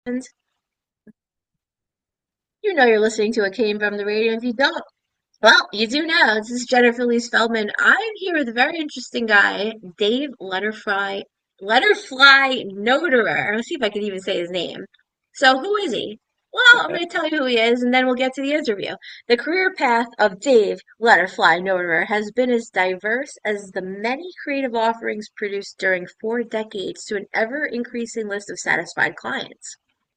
And you know you're listening to It Came From the Radio. If you don't, well, you do now. This is Jennifer Lee Feldman. I'm here with a very interesting guy, Dave Letterfly Knoderer. Let's see if I can even say his name. So who is he? Well, I'm going to tell you who he is, and then we'll get to the interview. The career path of Dave Letterfly Knoderer has been as diverse as the many creative offerings produced during 4 decades to an ever-increasing list of satisfied clients.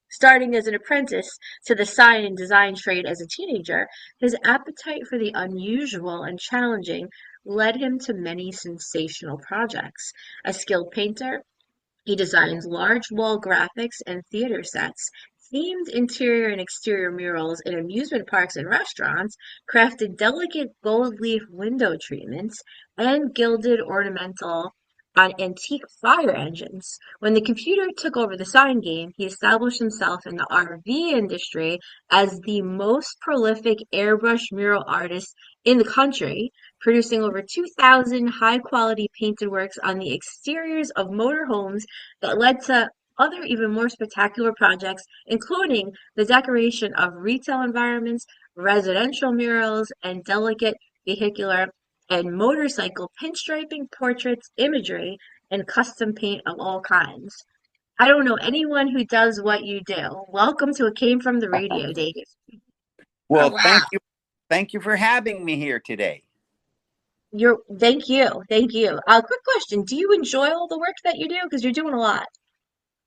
Starting as an apprentice to the sign and design trade as a teenager, his appetite for the unusual and challenging led him to many sensational projects. A skilled painter, he designs large wall graphics and theater sets, themed interior and exterior murals in amusement parks and restaurants, crafted delicate gold leaf window treatments, and gilded ornamental on antique fire engines. When the computer took over the sign game, he established himself in the RV industry as the most prolific airbrush mural artist in the country, producing over 2,000 high-quality painted works on the exteriors of motorhomes that led to other even more spectacular projects, including the decoration of retail environments, residential murals, and delicate vehicular and motorcycle pinstriping, portraits, imagery, and custom paint of all kinds. I don't know anyone who does what you do. Welcome to It Came From the Radio, Dave. Oh, Well, wow. thank you for having me here today. Thank you. Thank you. Quick question. Do you enjoy all the work that you do? Because you're doing a lot.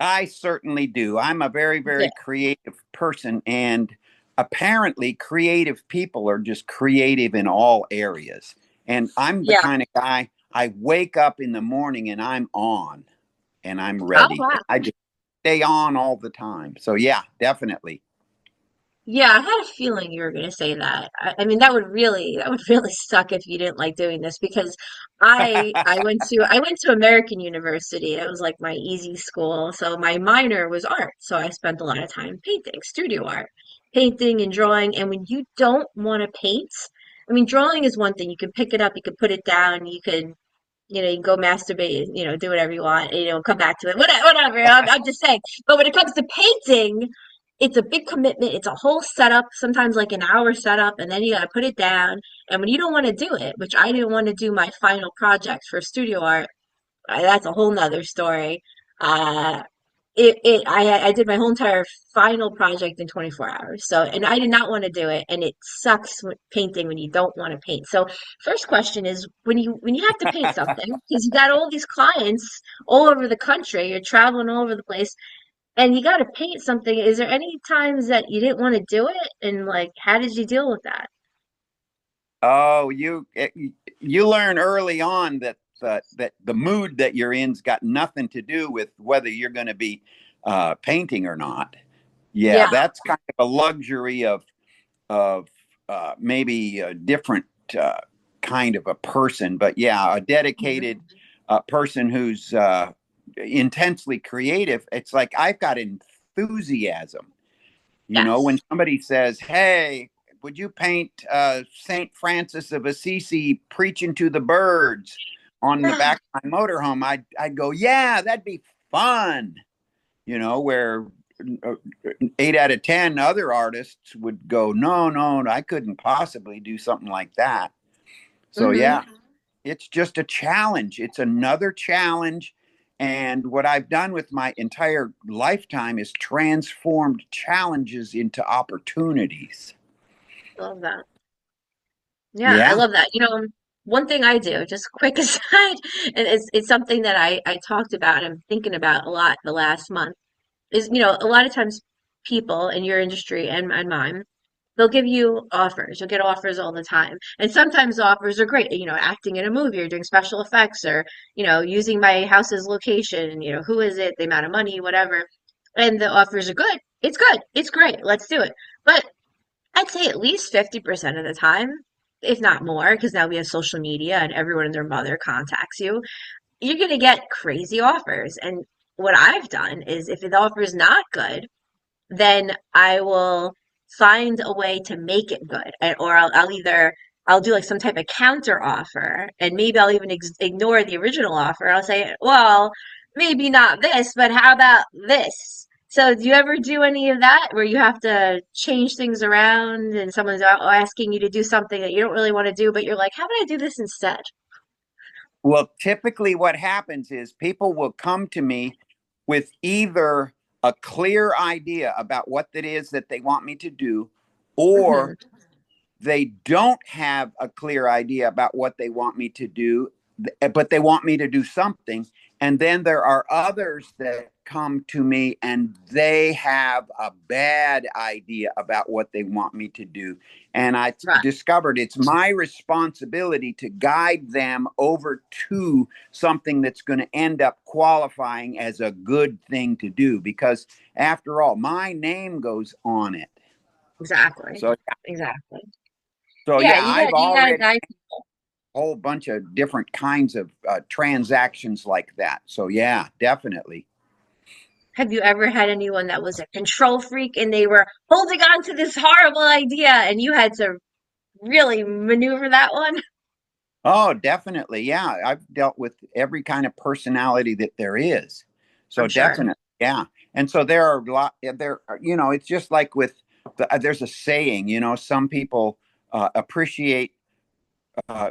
I certainly do. I'm a very, Yeah. very creative person, and apparently, creative people are just creative in all areas. And I'm the Yeah. kind of guy I wake up in the morning and I'm on and I'm Oh, ready. wow. I just stay on all the time. So, yeah, definitely. Yeah, I had a feeling you were going to say that. I mean, that would really suck if you didn't like doing this because I went to American University. It was like my easy school. So my minor was art. So I spent a lot of time painting, studio art, painting and drawing. And when you don't want to paint, I mean, drawing is one thing. You can pick it up, you can put it down, you can go masturbate, do whatever you want, come back to it, whatever. I'm just saying. But when it comes to painting, it's a big commitment. It's a whole setup, sometimes like an hour setup, and then you got to put it down. And when you don't want to do it, which I didn't want to do my final project for studio art, that's a whole nother story. Uh, I did my whole entire final project in 24 hours. So, and I did not want to do it, and it sucks painting when you don't want to paint. So, first question is when you have to paint something because you got all these clients all over the country, you're traveling all over the place, and you got to paint something. Is there any times that you didn't want to do it, and like, how did you deal with that? Oh, you learn early on that the mood that you're in's got nothing to do with whether you're going to be painting or not. Yeah, Yeah. that's kind of a luxury of maybe a different kind of a person, but yeah, a dedicated Mhm. person who's intensely creative. It's like I've got enthusiasm. When Yes. somebody says, "Hey, would you paint Saint Francis of Assisi preaching to the birds on the back of my motorhome?" I'd go, "Yeah, that'd be fun." Where 8 out of 10 other artists would go, "No, no, I couldn't possibly do something like that." So Hmm. yeah, it's just a challenge. It's another challenge. And what I've done with my entire lifetime is transformed challenges into opportunities. Love that. Yeah, I Yeah. love that. One thing I do, just a quick aside, and it's something that I talked about and I'm thinking about a lot the last month, is, a lot of times people in your industry and mine, they'll give you offers. You'll get offers all the time. And sometimes the offers are great, acting in a movie or doing special effects or, using my house's location, who is it, the amount of money, whatever. And the offers are good. It's good. It's great. Let's do it. But I'd say at least 50% of the time, if not more, because now we have social media and everyone and their mother contacts you, you're going to get crazy offers. And what I've done is if the offer is not good, then I will find a way to make it good. Or I'll do like some type of counter offer and maybe I'll even ignore the original offer. I'll say, well, maybe not this, but how about this? So do you ever do any of that where you have to change things around and someone's asking you to do something that you don't really want to do, but you're like, how about I do this instead? Well, typically what happens is people will come to me with either a clear idea about what it is that they want me to do, or Hmm. they don't have a clear idea about what they want me to do, but they want me to do something. And then there are others that come to me and they have a bad idea about what they want me to do. And I Right. discovered it's my responsibility to guide them over to something that's going to end up qualifying as a good thing to do, because after all, my name goes on it. Exactly. So, Exactly. so Yeah, yeah, I've you got to already guide. whole bunch of different kinds of transactions like that. So yeah, definitely. Have you ever had anyone that was a control freak and they were holding on to this horrible idea and you had to really maneuver that one? Oh, definitely. Yeah, I've dealt with every kind of personality that there is. So I'm sure. definitely, yeah. And so there are a lot. It's just like with there's a saying. Some people appreciate uh,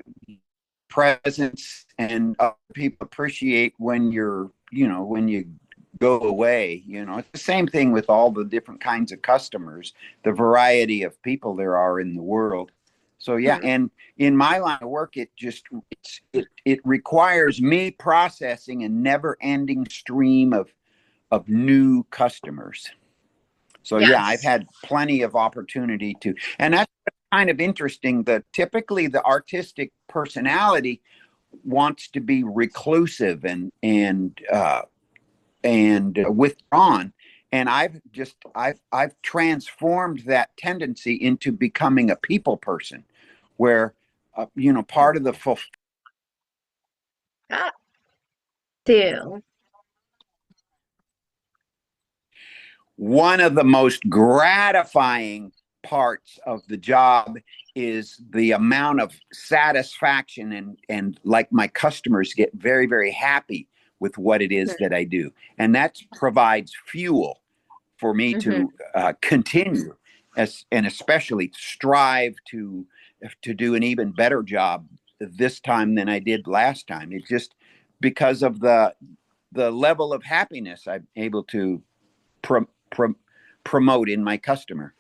presence, and other people appreciate when when you go away. It's the same thing with all the different kinds of customers, the variety of people there are in the world. So yeah, Hmm. and in my line of work, it requires me processing a never ending stream of new customers. So yeah, I've Yes. had plenty of opportunity to, and that's kind of interesting. That typically the artistic personality wants to be reclusive and withdrawn, and I've transformed that tendency into becoming a people person, where part of the Got to. one of the most gratifying parts of the job is the amount of satisfaction, and like my customers get very, very happy with what it is that I do. And that provides fuel for me Mm-hmm. to continue and especially strive to do an even better job this time than I did last time. It's just because of the level of happiness I'm able to pro- pro- promote in my customer.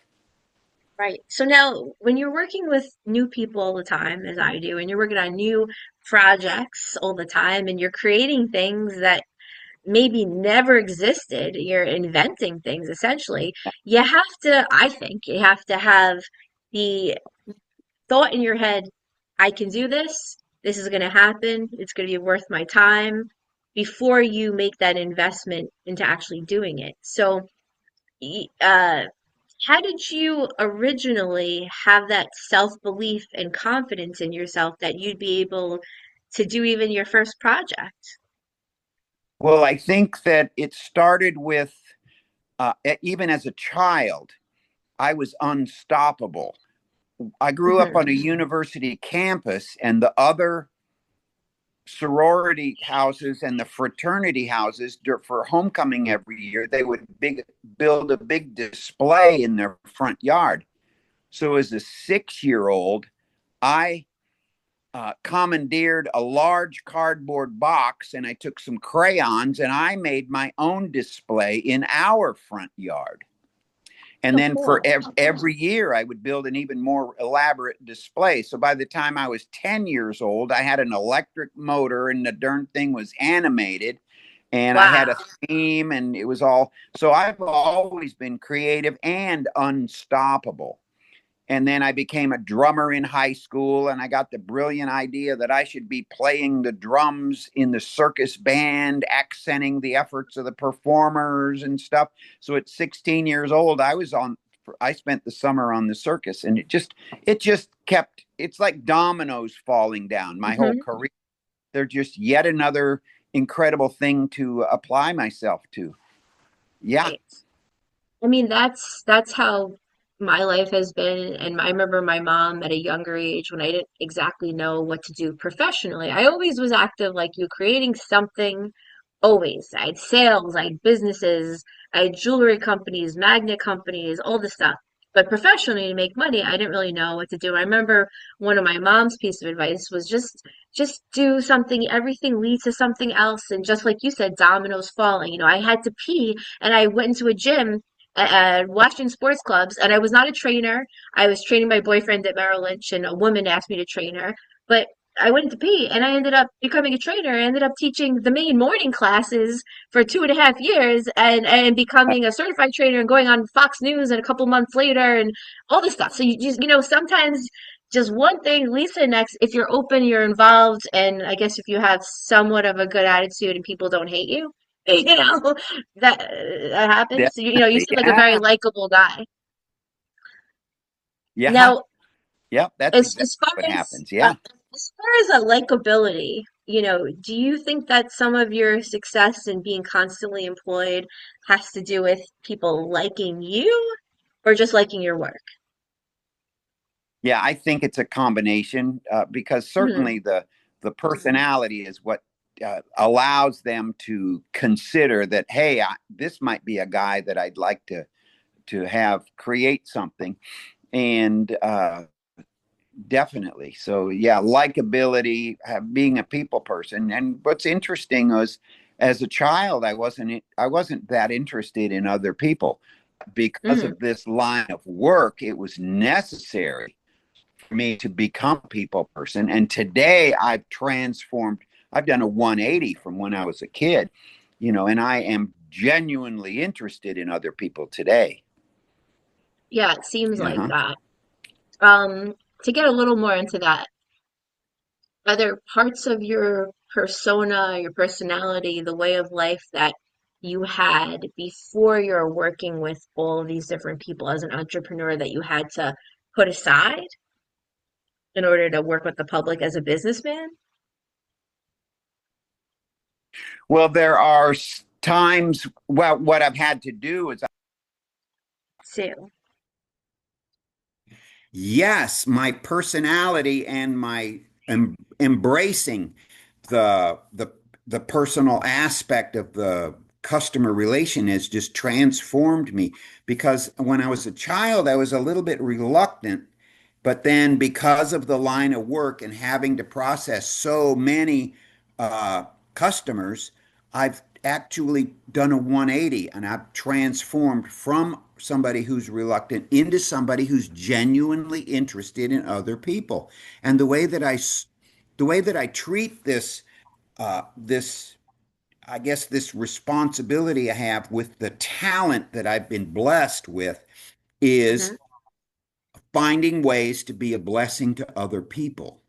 Right. So now, when you're working with new people all the time, as I do, and you're working on new projects all the time, and you're creating things that maybe never existed, you're inventing things essentially, you have to, I think, you have to have the thought in your head, I can do this, this is going to happen, it's going to be worth my time, before you make that investment into actually doing it. So, how did you originally have that self-belief and confidence in yourself that you'd be able to do even your first project? Well, I think that it started with even as a child, I was unstoppable. I grew up on a Hmm. university campus, and the other sorority houses and the fraternity houses for homecoming every year, they would build a big display in their front yard. So as a 6-year old, I commandeered a large cardboard box, and I took some crayons and I made my own display in our front yard. And So then for cool. every year, I would build an even more elaborate display. So by the time I was 10 years old, I had an electric motor, and the darn thing was animated. And I had a Wow. theme, and it was all. So I've always been creative and unstoppable. And then I became a drummer in high school, and I got the brilliant idea that I should be playing the drums in the circus band, accenting the efforts of the performers and stuff. So at 16 years old, I spent the summer on the circus, and it just kept, it's like dominoes falling down my whole Hmm. career. They're just yet another incredible thing to apply myself to. Yeah. Right. I mean, that's how my life has been. And I remember my mom at a younger age when I didn't exactly know what to do professionally. I always was active, like you, creating something Always. I had sales, I had businesses, I had jewelry companies, magnet companies, all this stuff. But professionally, to make money, I didn't really know what to do. I remember one of my mom's piece of advice was just do something, everything leads to something else. And just like you said, dominoes falling. You know, I had to pee and I went into a gym and watched in sports clubs, and I was not a trainer. I was training my boyfriend at Merrill Lynch, and a woman asked me to train her. But I went to pee and I ended up becoming a trainer. I ended up teaching the main morning classes for 2.5 years, and becoming a certified trainer and going on Fox News and a couple months later and all this stuff. So you just, sometimes just one thing leads to the next. If you're open, you're involved. And I guess if you have somewhat of a good attitude and people don't hate you, that happens. You Definitely. seem like a very Yeah. likable guy. Yeah. Now, Yep. That's as exactly as far what as happens. Yeah. as far as a likability, do you think that some of your success in being constantly employed has to do with people liking you or just liking your work? Yeah. I think it's a combination because Hmm. certainly the personality is what allows them to consider that, hey, this might be a guy that I'd like to have create something. And definitely. So yeah, likability, being a people person. And what's interesting was, as a child, I wasn't that interested in other people. Because Hmm. of this line of work, it was necessary for me to become a people person. And today I've transformed. I've done a 180 from when I was a kid, and I am genuinely interested in other people today. Yeah, it seems like Uh-huh. that. Um, to get a little more into that, are there parts of your persona, your personality, the way of life that you had before you're working with all of these different people as an entrepreneur that you had to put aside in order to work with the public as a businessman? Well, there are times. Well, what I've had to do is, Too. yes, my personality and my embracing the the personal aspect of the customer relation has just transformed me, because when I was a child I was a little bit reluctant, but then because of the line of work and having to process so many uh, customers, I've actually done a 180 and I've transformed from somebody who's reluctant into somebody who's genuinely interested in other people. And the way that I treat this, I guess, this responsibility I have with the talent that I've been blessed with is Hmm. finding ways to be a blessing to other people.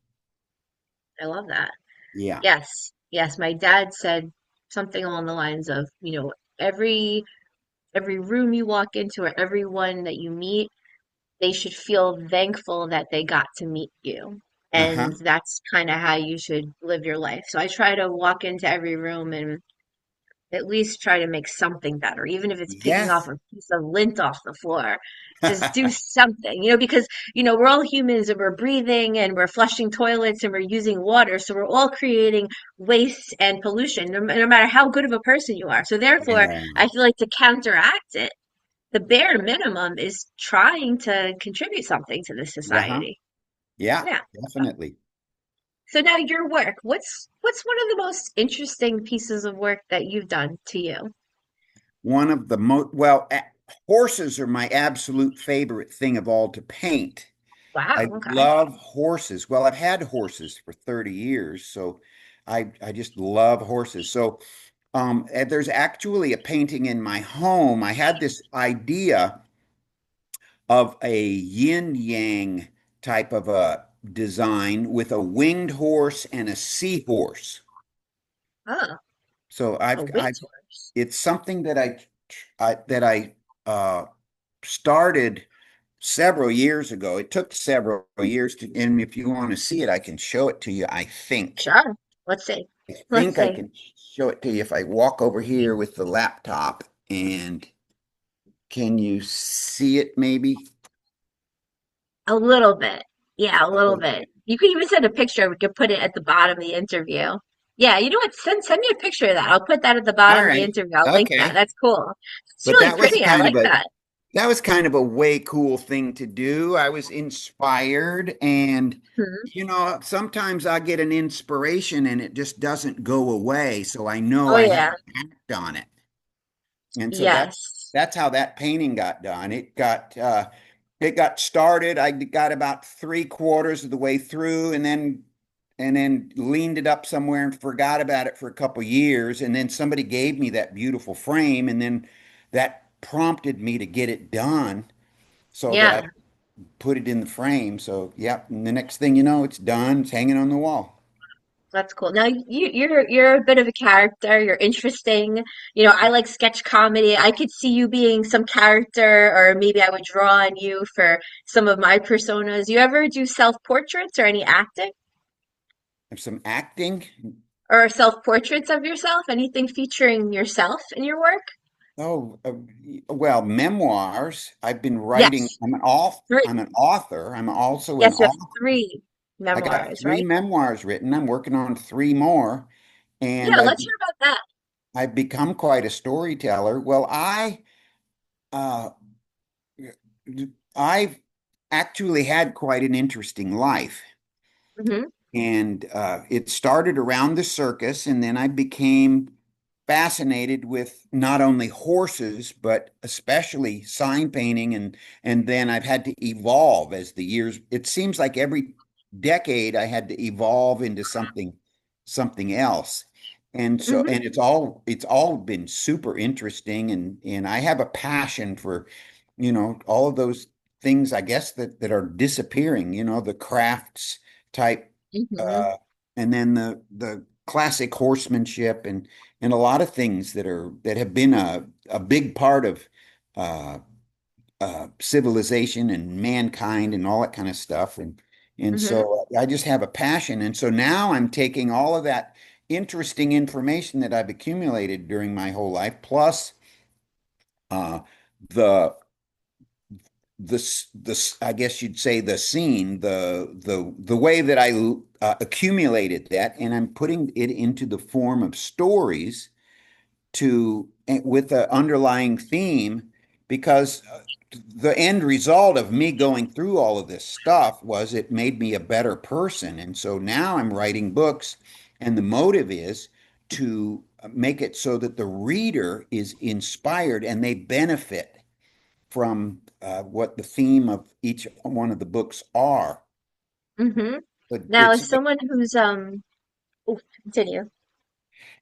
I love that. Yeah. Yes. Yes. My dad said something along the lines of, every room you walk into or everyone that you meet, they should feel thankful that they got to meet you. Uh-huh. And that's kind of how you should live your life. So I try to walk into every room and at least try to make something better, even if it's picking off Yes. a piece of lint off the floor. Just do something, because, we're all humans and we're breathing and we're flushing toilets and we're using water. So we're all creating waste and pollution, no matter how good of a person you are. So therefore, Yeah. I feel like to counteract it, the bare minimum is trying to contribute something to this Yeah. society. Yeah, Yeah. definitely. So now your work, what's one of the most interesting pieces of work that you've done to you? One of the most, well, horses are my absolute favorite thing of all to paint. Wow, I okay. love horses. Well, I've had horses for 30 years, so I just love horses. So and there's actually a painting in my home. I had this idea of a yin yang type of a design with a winged horse and a seahorse. Oh, So a I've windhorse. it's something that I uh, started several years ago. It took several years to, and if you want to see it, I can show it to you. I think. Sure. Let's see. I Let's think I see. can show it to you if I walk over here with the laptop. And can you see it maybe? A little bit. Yeah, a A little little bit. bit. You could even send a picture. We could put it at the bottom of the interview. Yeah, you know what? Send me a picture of that. I'll put that at the All bottom of the right. interview. I'll link that. Okay. That's cool. It's But really pretty. I like that. that was kind of a way cool thing to do. I was inspired, and Mhm. sometimes I get an inspiration and it just doesn't go away, so I know Oh I have yeah. to act on it. And so Yes. that's how that painting got done. It got started. I got about three-quarters of the way through, and then leaned it up somewhere and forgot about it for a couple years. And then somebody gave me that beautiful frame, and then that prompted me to get it done so that I Yeah. could put it in the frame. So, yep. And the next thing you know, it's done. It's hanging on the wall. That's cool. Now you're a bit of a character. You're interesting. You know, I like sketch comedy. I could see you being some character, or maybe I would draw on you for some of my personas. You ever do self-portraits or any acting Have some acting. or self-portraits of yourself? Anything featuring yourself in your work? Oh, well, memoirs. I've been writing. Yes. I'm an author. Three. I'm an author. I'm also an Yes, you have author. three I got memoirs, three right? memoirs written. I'm working on three more, and Yeah, let's hear about that. I've become quite a storyteller. Well, uh, I've actually had quite an interesting life. Hmm. And it started around the circus, and then I became fascinated with not only horses, but especially sign painting. And then I've had to evolve as the years. It seems like every decade I had to evolve into something else. And Hmm. it's all been super interesting, and I have a passion for, all of those things, I guess, that are disappearing, the crafts type, Hmm. uh, and then the classic horsemanship, and a lot of things that have been a big part of uh, civilization and mankind and all that kind of stuff. And Hmm. so I just have a passion. And so now I'm taking all of that interesting information that I've accumulated during my whole life, plus uh, the I guess you'd say the scene, the way that I accumulated that, and I'm putting it into the form of stories with the underlying theme, because the end result of me going through all of this stuff was it made me a better person. And so now I'm writing books, and the motive is to make it so that the reader is inspired and they benefit from what the theme of each one of the books are. Hmm. But Now, as someone who's oh, continue.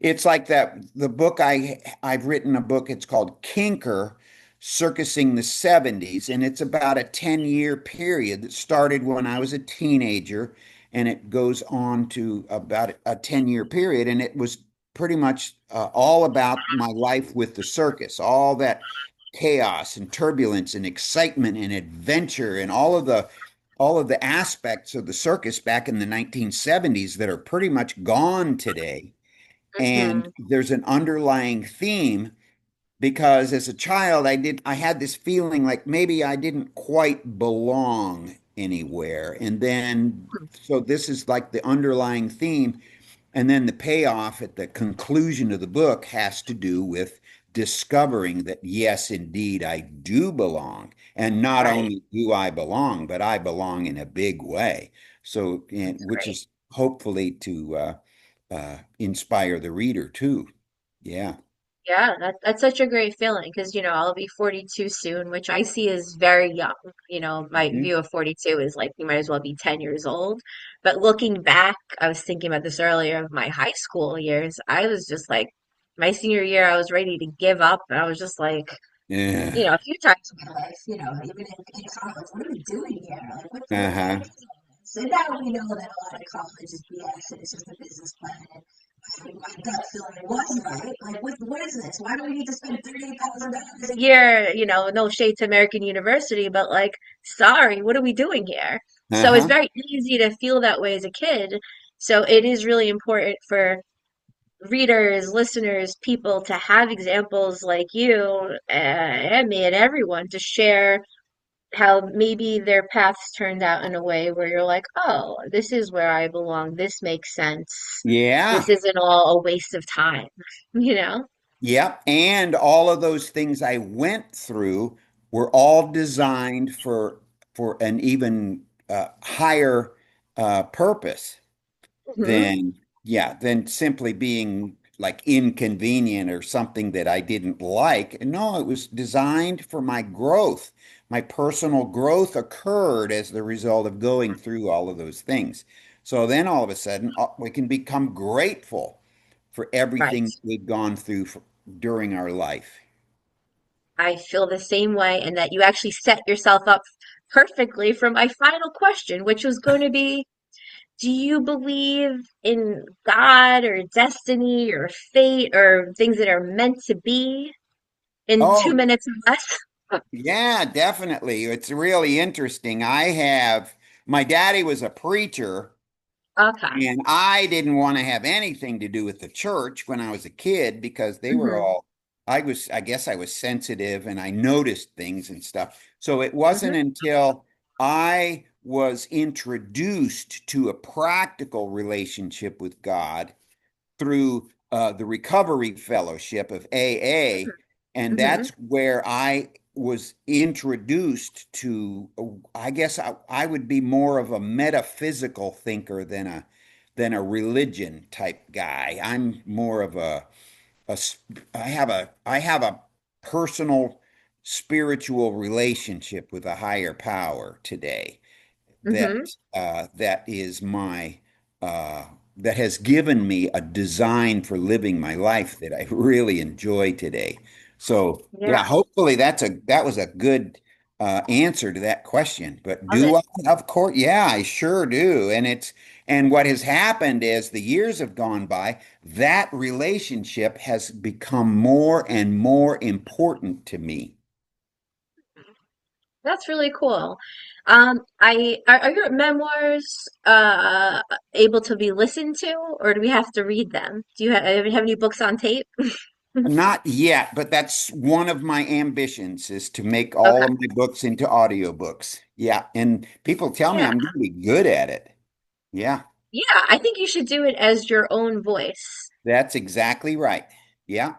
it's like that. The book I've written a book. It's called Kinker, Circusing the '70s, and it's about a 10-year period that started when I was a teenager, and it goes on to about a 10-year period, and it was pretty much all about my life with the circus, all that chaos and turbulence and excitement and adventure and all of the aspects of the circus back in the 1970s that are pretty much gone today. And Hmm. there's an underlying theme, because as a child I had this feeling like maybe I didn't quite belong anywhere. And then so this is like the underlying theme, and then the payoff at the conclusion of the book has to do with discovering that yes, indeed, I do belong. And not Right. only do I belong, but I belong in a big way. So, That's which great. is hopefully to inspire the reader too. Yeah. Yeah, that's such a great feeling because, I'll be 42 soon, which I see as very young. My Mhm. view of 42 is like you might as well be 10 years old. But looking back, I was thinking about this earlier of my high school years. I was just like, my senior year, I was ready to give up. And I was just like, Yeah. a few times in my life, even in college, what are we doing here? Like, what's the Uh-huh. point? So now we know that a lot of college is BS and it's just a business plan. And my gut feeling was right. Like, what is this? Why do we need to spend $38,000 a year? No shade to American University, but like, sorry, what are we doing here? So it's Uh-huh. very easy to feel that way as a kid. So it is really important for readers, listeners, people to have examples like you and me and everyone to share how maybe their paths turned out in a way where you're like, oh, this is where I belong. This makes sense. This Yeah. isn't all a waste of time, you know? Yep. And all of those things I went through were all designed for an even higher purpose Hmm. than yeah, than simply being like inconvenient or something that I didn't like. No, it was designed for my growth. My personal growth occurred as the result of going through all of those things. So then all of a sudden, we can become grateful for Right. everything we've gone through during our life. I feel the same way, and that you actually set yourself up perfectly for my final question, which was going to be, do you believe in God or destiny or fate or things that are meant to be in two Oh, minutes or less? yeah, definitely. It's really interesting. My daddy was a preacher. Okay. And I didn't want to have anything to do with the church when I was a kid because they were Hmm. all, I guess I was sensitive and I noticed things and stuff. So it wasn't Hmm. until I was introduced to a practical relationship with God through the Recovery Fellowship of AA, and Hmm. that's where I was introduced to. I guess I would be more of a metaphysical thinker than a religion type guy. I'm more of a I have a personal spiritual relationship with a higher power today Hmm. that is my uh, that has given me a design for living my life that I really enjoy today. So Yeah, yeah, hopefully that was a good answer to that question. But love do it. I? Of course, yeah, I sure do. And what has happened as the years have gone by, that relationship has become more and more important to me. That's really cool. Are your memoirs able to be listened to, or do we have to read them? Do you have any books on tape? Not yet, but that's one of my ambitions is to make all Okay. of my books into audiobooks. Yeah, and people tell me Yeah. I'm really good at it. Yeah, Yeah, I think you should do it as your own voice. that's exactly right. Yeah,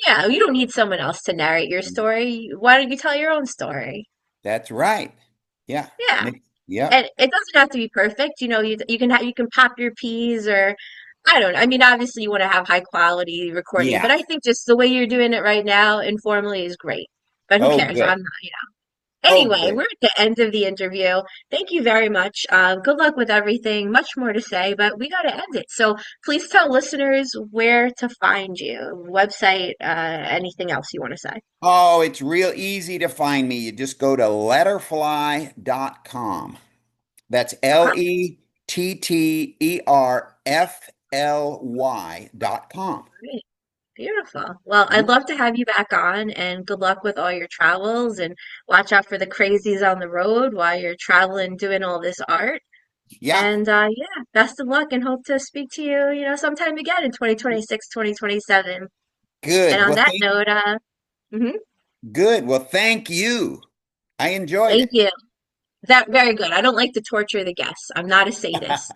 Yeah, you don't need someone else to narrate your story. Why don't you tell your own story? that's right. Yeah, Yeah. yeah, And it doesn't have to be perfect. You can pop your P's, or I don't know. I mean, obviously you want to have high quality recording, yeah. but I think just the way you're doing it right now informally is great. But who Oh, cares? good. I'm not. Oh, Anyway, we're good. at the end of the interview. Thank you very much. Good luck with everything. Much more to say, but we got to end it. So please tell listeners where to find you, website, anything else you want to say. Oh, it's real easy to find me. You just go to letterfly.com. That's Uh-huh. Letterfly.com. Great. Beautiful. Well, I'd love to have you back on, and good luck with all your travels, and watch out for the crazies on the road while you're traveling doing all this art. Yeah, And yeah, best of luck, and hope to speak to you, sometime again in 2026, 2027. And good. on Well, that note, mhm, good. Well, thank you. I enjoyed thank it. you. That very good. I don't like to torture the guests. I'm not a sadist.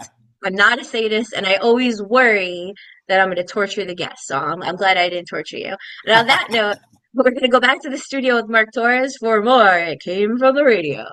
I'm not a sadist, and I always worry that I'm going to torture the guests. So I'm glad I didn't torture you. And on that note, we're going to go back to the studio with Mark Torres for more. It came from the radio.